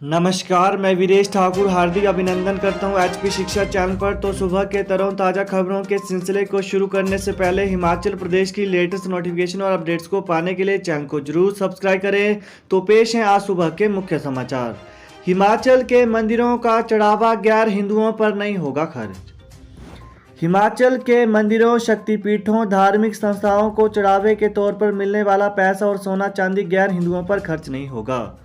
नमस्कार, मैं वीरेश ठाकुर हार्दिक अभिनंदन करता हूं एचपी शिक्षा चैनल पर। तो सुबह के ताज़ा खबरों के सिलसिले को शुरू करने से पहले हिमाचल प्रदेश की लेटेस्ट नोटिफिकेशन और अपडेट्स को पाने के लिए चैनल को जरूर सब्सक्राइब करें। तो पेश हैं आज सुबह के मुख्य समाचार। हिमाचल के मंदिरों का चढ़ावा गैर हिंदुओं पर नहीं होगा खर्च। हिमाचल के मंदिरों, शक्तिपीठों, धार्मिक संस्थाओं को चढ़ावे के तौर पर मिलने वाला पैसा और सोना चांदी गैर हिंदुओं पर खर्च नहीं होगा।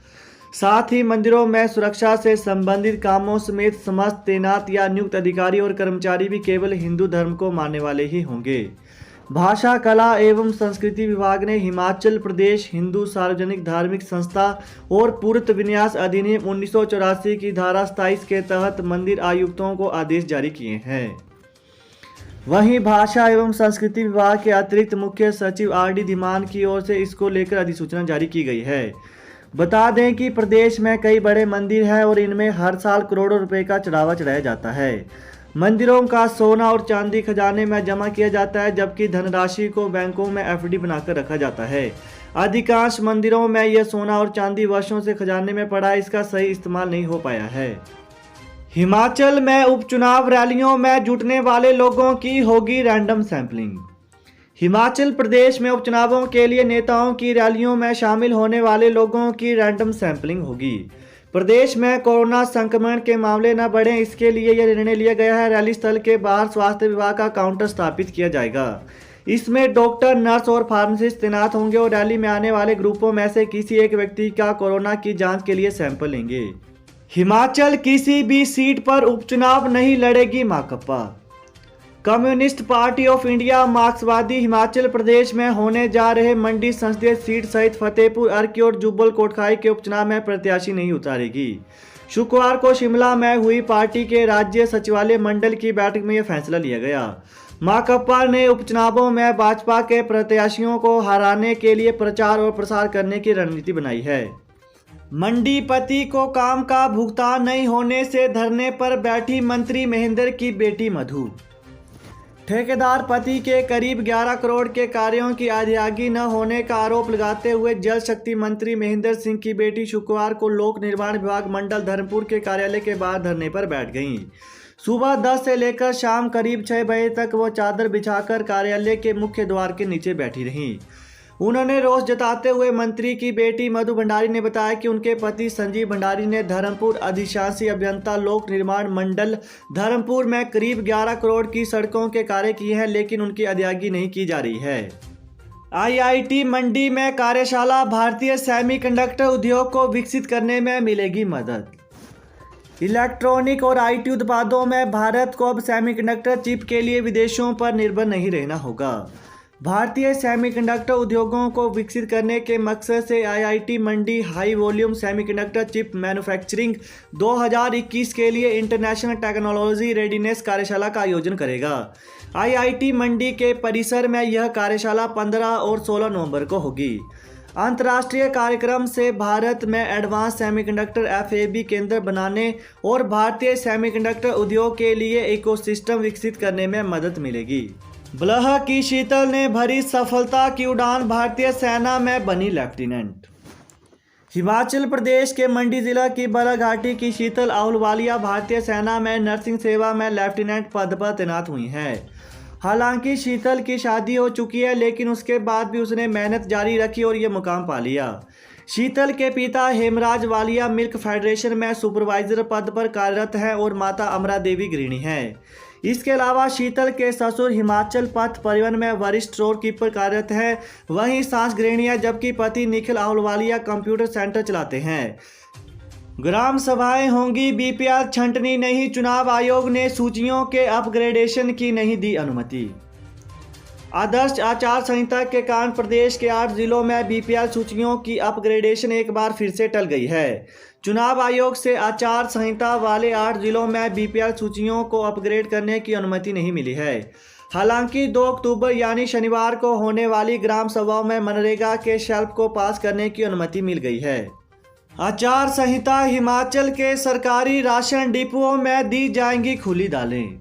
साथ ही मंदिरों में सुरक्षा से संबंधित कामों समेत समस्त तैनात या नियुक्त अधिकारी और कर्मचारी भी केवल हिंदू धर्म को मानने वाले ही होंगे। भाषा, कला एवं संस्कृति विभाग ने हिमाचल प्रदेश हिंदू सार्वजनिक धार्मिक संस्था और पूर्त विन्यास अधिनियम 1984 की धारा 27 के तहत मंदिर आयुक्तों को आदेश जारी किए हैं। वहीं भाषा एवं संस्कृति विभाग के अतिरिक्त मुख्य सचिव आर.डी. धीमान की ओर से इसको लेकर अधिसूचना जारी की गई है। बता दें कि प्रदेश में कई बड़े मंदिर हैं और इनमें हर साल करोड़ों रुपए का चढ़ावा चढ़ाया जाता है। मंदिरों का सोना और चांदी खजाने में जमा किया जाता है, जबकि धनराशि को बैंकों में एफडी बनाकर रखा जाता है। अधिकांश मंदिरों में यह सोना और चांदी वर्षों से खजाने में पड़ा है, इसका सही इस्तेमाल नहीं हो पाया है। हिमाचल में उपचुनाव रैलियों में जुटने वाले लोगों की होगी रैंडम सैंपलिंग। हिमाचल प्रदेश में उपचुनावों के लिए नेताओं की रैलियों में शामिल होने वाले लोगों की रैंडम सैंपलिंग होगी। प्रदेश में कोरोना संक्रमण के मामले न बढ़ें, इसके लिए यह निर्णय लिया गया है। रैली स्थल के बाहर स्वास्थ्य विभाग का काउंटर स्थापित किया जाएगा। इसमें डॉक्टर, नर्स और फार्मासिस्ट तैनात होंगे और रैली में आने वाले ग्रुपों में से किसी एक व्यक्ति का कोरोना की जाँच के लिए सैंपल लेंगे। हिमाचल किसी भी सीट पर उपचुनाव नहीं लड़ेगी माकपा। कम्युनिस्ट पार्टी ऑफ इंडिया मार्क्सवादी हिमाचल प्रदेश में होने जा रहे मंडी संसदीय सीट सहित फतेहपुर, अर्की और जुब्बल कोटखाई के उपचुनाव में प्रत्याशी नहीं उतारेगी। शुक्रवार को शिमला में हुई पार्टी के राज्य सचिवालय मंडल की बैठक में यह फैसला लिया गया। माकपा ने उपचुनावों में भाजपा के प्रत्याशियों को हराने के लिए प्रचार और प्रसार करने की रणनीति बनाई है। मंडी पति को काम का भुगतान नहीं होने से धरने पर बैठी मंत्री महेंद्र की बेटी मधु। ठेकेदार पति के करीब 11 करोड़ के कार्यों की अदायगी न होने का आरोप लगाते हुए जल शक्ति मंत्री महेंद्र सिंह की बेटी शुक्रवार को लोक निर्माण विभाग मंडल धर्मपुर के कार्यालय के बाहर धरने पर बैठ गईं। सुबह 10 से लेकर शाम करीब 6 बजे तक वो चादर बिछाकर कार्यालय के मुख्य द्वार के नीचे बैठी रहीं। उन्होंने रोष जताते हुए मंत्री की बेटी मधु भंडारी ने बताया कि उनके पति संजीव भंडारी ने धर्मपुर अधिशासी अभियंता लोक निर्माण मंडल धर्मपुर में करीब 11 करोड़ की सड़कों के कार्य किए हैं, लेकिन उनकी अदायगी नहीं की जा रही है। आईआईटी मंडी में कार्यशाला, भारतीय सेमीकंडक्टर उद्योग को विकसित करने में मिलेगी मदद। इलेक्ट्रॉनिक और आईटी उत्पादों में भारत को अब सेमीकंडक्टर चिप के लिए विदेशों पर निर्भर नहीं रहना होगा। भारतीय सेमीकंडक्टर उद्योगों को विकसित करने के मकसद से IIT Mandi high volume semiconductor chip manufacturing 2021 के लिए इंटरनेशनल टेक्नोलॉजी रेडीनेस कार्यशाला का आयोजन करेगा। आईआईटी मंडी के परिसर में यह कार्यशाला 15 और 16 नवंबर को होगी। अंतर्राष्ट्रीय कार्यक्रम से भारत में एडवांस सेमीकंडक्टर एफएबी केंद्र बनाने और भारतीय सेमीकंडक्टर उद्योग के लिए इकोसिस्टम विकसित करने में मदद मिलेगी। बलह की शीतल ने भरी सफलता की उड़ान, भारतीय सेना में बनी लेफ्टिनेंट। हिमाचल प्रदेश के मंडी जिला की बलह घाटी की शीतल आहलूवालिया भारतीय सेना में नर्सिंग सेवा में लेफ्टिनेंट पद पर तैनात हुई हैं। हालांकि शीतल की शादी हो चुकी है, लेकिन उसके बाद भी उसने मेहनत जारी रखी और ये मुकाम पा लिया। शीतल के पिता हेमराज वालिया मिल्क फेडरेशन में सुपरवाइजर पद पर कार्यरत हैं और माता अमरा देवी गृहिणी हैं। इसके अलावा शीतल के ससुर हिमाचल पथ परिवहन में वरिष्ठ स्टोर कीपर कार्यरत हैं। वहीं सास गृहिणी है, जबकि पति निखिल आहलूवालिया कंप्यूटर सेंटर चलाते हैं। ग्राम सभाएं होंगी, बीपीएल छंटनी नहीं, चुनाव आयोग ने सूचियों के अपग्रेडेशन की नहीं दी अनुमति। आदर्श आचार संहिता के कारण प्रदेश के 8 जिलों में बीपीएल सूचियों की अपग्रेडेशन एक बार फिर से टल गई है। चुनाव आयोग से आचार संहिता वाले 8 जिलों में बीपीएल सूचियों को अपग्रेड करने की अनुमति नहीं मिली है। हालांकि 2 अक्टूबर यानी शनिवार को होने वाली ग्राम सभाओं में मनरेगा के शेल्फ को पास करने की अनुमति मिल गई है। आचार संहिता, हिमाचल के सरकारी राशन डिपुओं में दी जाएंगी खुली दालें।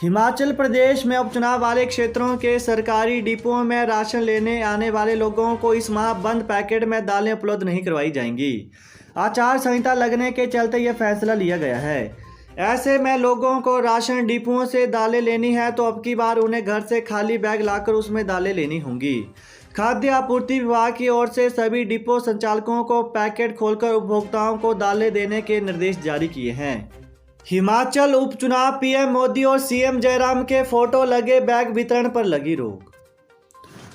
हिमाचल प्रदेश में उपचुनाव वाले क्षेत्रों के सरकारी डिपुओं में राशन लेने आने वाले लोगों को इस माह बंद पैकेट में दालें उपलब्ध नहीं करवाई जाएंगी। आचार संहिता लगने के चलते यह फैसला लिया गया है। ऐसे में लोगों को राशन डिपुओं से दालें लेनी है तो अब की बार उन्हें घर से खाली बैग लाकर उसमें दालें लेनी होंगी। खाद्य आपूर्ति विभाग की ओर से सभी डिपो संचालकों को पैकेट खोलकर उपभोक्ताओं को दालें देने के निर्देश जारी किए हैं। हिमाचल उपचुनाव, पीएम मोदी और सीएम जयराम के फोटो लगे बैग वितरण पर लगी रोक।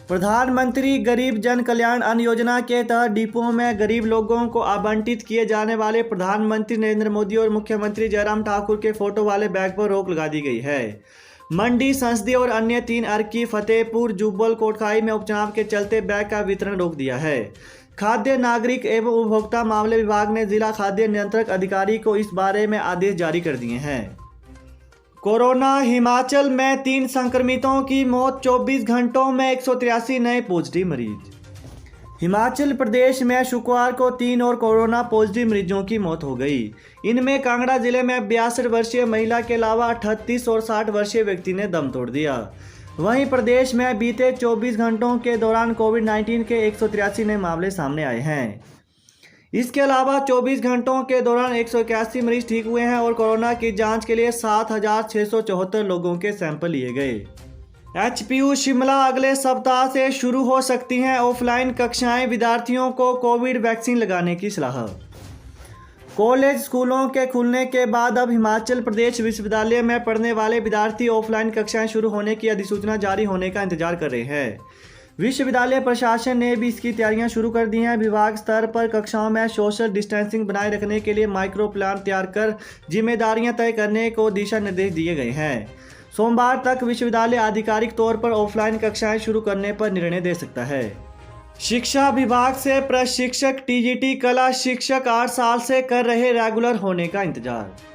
प्रधानमंत्री गरीब जन कल्याण अन्न योजना के तहत डिपुओं में गरीब लोगों को आवंटित किए जाने वाले प्रधानमंत्री नरेंद्र मोदी और मुख्यमंत्री जयराम ठाकुर के फोटो वाले बैग पर रोक लगा दी गई है। मंडी, संसदीय और अन्य 3 अर्की, फतेहपुर, जुब्बल, कोटखाई में उपचुनाव के चलते बैग का वितरण रोक दिया है। खाद्य नागरिक एवं उपभोक्ता मामले विभाग ने जिला खाद्य नियंत्रक अधिकारी को इस बारे में आदेश जारी कर दिए हैं। कोरोना, हिमाचल में 3 संक्रमितों की मौत, 24 घंटों में 183 नए पॉजिटिव मरीज। हिमाचल प्रदेश में शुक्रवार को 3 और कोरोना पॉजिटिव मरीजों की मौत हो गई। इनमें कांगड़ा जिले में 62 वर्षीय महिला के अलावा 38 और 60 वर्षीय व्यक्ति ने दम तोड़ दिया। वहीं प्रदेश में बीते 24 घंटों के दौरान कोविड-19 के 183 नए मामले सामने आए हैं। इसके अलावा 24 घंटों के दौरान 181 मरीज ठीक हुए हैं और कोरोना की जांच के लिए 7,674 लोगों के सैंपल लिए गए। एचपीयू शिमला, अगले सप्ताह से शुरू हो सकती हैं ऑफलाइन कक्षाएं, विद्यार्थियों को कोविड वैक्सीन लगाने की सलाह। कॉलेज स्कूलों के खुलने के बाद अब हिमाचल प्रदेश विश्वविद्यालय में पढ़ने वाले विद्यार्थी ऑफलाइन कक्षाएं शुरू होने की अधिसूचना जारी होने का इंतजार कर रहे हैं। विश्वविद्यालय प्रशासन ने भी इसकी तैयारियां शुरू कर दी हैं। विभाग स्तर पर कक्षाओं में सोशल डिस्टेंसिंग बनाए रखने के लिए माइक्रो प्लान तैयार कर जिम्मेदारियां तय करने को दिशा निर्देश दिए गए हैं। सोमवार तक विश्वविद्यालय आधिकारिक तौर पर ऑफलाइन कक्षाएं शुरू करने पर निर्णय दे सकता है। शिक्षा विभाग से प्रशिक्षक टीजीटी कला शिक्षक 8 साल से कर रहे रेगुलर होने का इंतजार।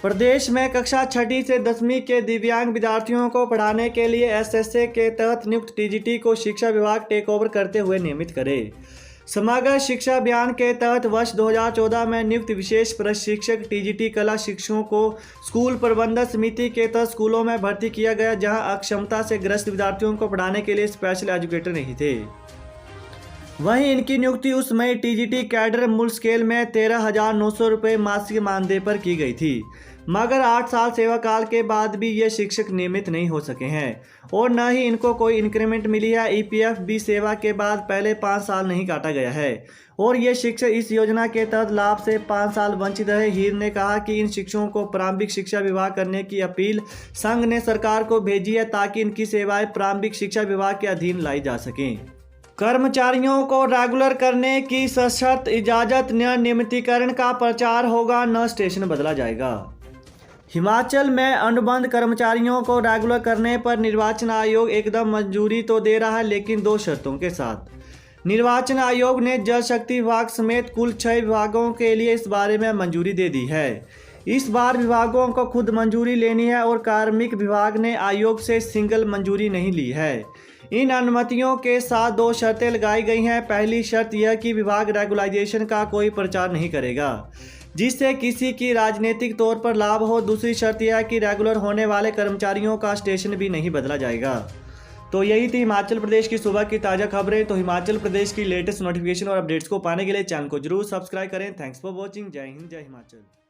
प्रदेश में कक्षा 6ठी से 10वीं के दिव्यांग विद्यार्थियों को पढ़ाने के लिए एसएसए के तहत नियुक्त टीजीटी को शिक्षा विभाग टेक ओवर करते हुए नियमित करे। समग्र शिक्षा अभियान के तहत वर्ष 2014 में नियुक्त विशेष प्रशिक्षक टीजीटी कला शिक्षकों को स्कूल प्रबंधन समिति के तहत स्कूलों में भर्ती किया गया, जहां अक्षमता से ग्रस्त विद्यार्थियों को पढ़ाने के लिए स्पेशल एजुकेटर नहीं थे। वहीं इनकी नियुक्ति उस मई टीजीटी कैडर मूल स्केल में 13,900 रुपये मासिक मानदेय पर की गई थी, मगर 8 साल सेवा काल के बाद भी ये शिक्षक नियमित नहीं हो सके हैं और न ही इनको कोई इंक्रीमेंट मिली है। ईपीएफ भी सेवा के बाद पहले 5 साल नहीं काटा गया है और ये शिक्षक इस योजना के तहत लाभ से 5 साल वंचित रहे। हीर ने कहा कि इन शिक्षकों को प्रारंभिक शिक्षा विभाग करने की अपील संघ ने सरकार को भेजी है ताकि इनकी सेवाएं प्रारंभिक शिक्षा विभाग के अधीन लाई जा सकें। कर्मचारियों को रेगुलर करने की सशर्त इजाजत, न नियमितीकरण का प्रचार होगा, न स्टेशन बदला जाएगा। हिमाचल में अनुबंध कर्मचारियों को रेगुलर करने पर निर्वाचन आयोग एकदम मंजूरी तो दे रहा है, लेकिन 2 शर्तों के साथ। निर्वाचन आयोग ने जल शक्ति विभाग समेत कुल 6 विभागों के लिए इस बारे में मंजूरी दे दी है। इस बार विभागों को खुद मंजूरी लेनी है और कार्मिक विभाग ने आयोग से सिंगल मंजूरी नहीं ली है। इन अनुमतियों के साथ 2 शर्तें लगाई गई हैं। पहली शर्त यह कि विभाग रेगुलाइजेशन का कोई प्रचार नहीं करेगा जिससे किसी की राजनीतिक तौर पर लाभ हो। दूसरी शर्त यह है कि रेगुलर होने वाले कर्मचारियों का स्टेशन भी नहीं बदला जाएगा। तो यही थी हिमाचल प्रदेश की सुबह की ताज़ा खबरें। तो हिमाचल प्रदेश की लेटेस्ट नोटिफिकेशन और अपडेट्स को पाने के लिए चैनल को जरूर सब्सक्राइब करें। Thanks for watching. जय हिंद, जय हिमाचल।